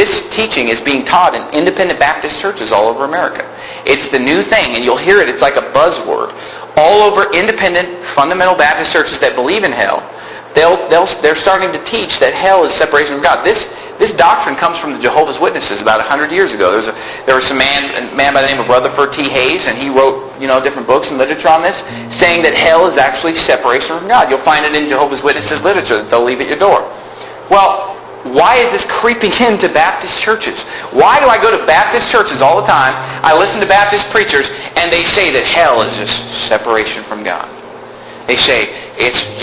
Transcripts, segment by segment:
this teaching is being taught in independent Baptist churches all over America. It's the new thing, and you'll hear it. It's like a buzzword. All over independent fundamental Baptist churches that believe in hell, they're starting to teach that hell is separation from God. This doctrine comes from the Jehovah's Witnesses about 100 years ago. There was a man by the name of Rutherford T. Hayes, and he wrote different books and literature on this, saying that hell is actually separation from God. You'll find it in Jehovah's Witnesses literature that they'll leave at your door. Well, why is this creeping into Baptist churches? Why do I go to Baptist churches all the time? I listen to Baptist preachers, and they say that hell is just separation from God. They say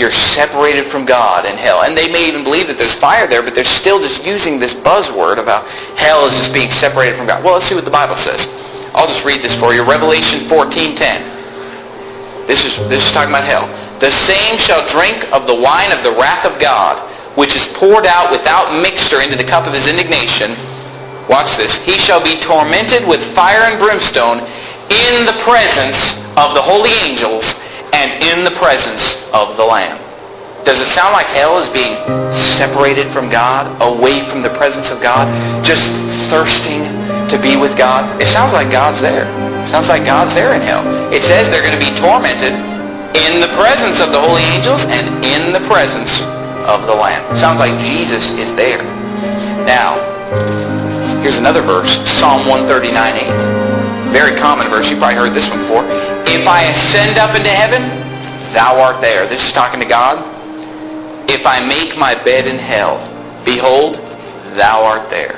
you're separated from God in hell. And they may even believe that there's fire there, but they're still just using this buzzword about hell is just being separated from God. Well, let's see what the Bible says. I'll just read this for you. Revelation 14:10. This is talking about hell. The same shall drink of the wine of the wrath of God, which is poured out without mixture into the cup of his indignation. Watch this. He shall be tormented with fire and brimstone in the presence of the holy angels and in the presence of the Lamb. Does it sound like hell is being separated from God, away from the presence of God, just thirsting to be with God? It sounds like God's there. It sounds like God's there in hell. It says they're going to be tormented in the presence of the holy angels and in the presence of the Lamb. Sounds like Jesus is there. Now, here's another verse, Psalm 139:8. Very common verse. You probably heard this one before. If I ascend up into heaven, thou art there. This is talking to God. If I make my bed in hell, behold, thou art there.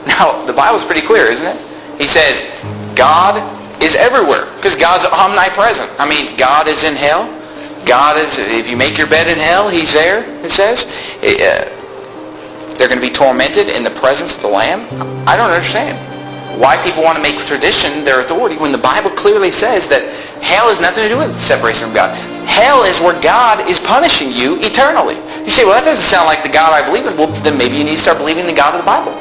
Now, the Bible's pretty clear, isn't it? He says, God is everywhere, because God's omnipresent. I mean, God is in hell. God is, if you make your bed in hell, he's there, it says. They're going to be tormented in the presence of the Lamb. I don't understand why people want to make tradition their authority when the Bible clearly says that hell has nothing to do with separation from God. Hell is where God is punishing you eternally. You say, well, that doesn't sound like the God I believe in. Well, then maybe you need to start believing in the God of the Bible.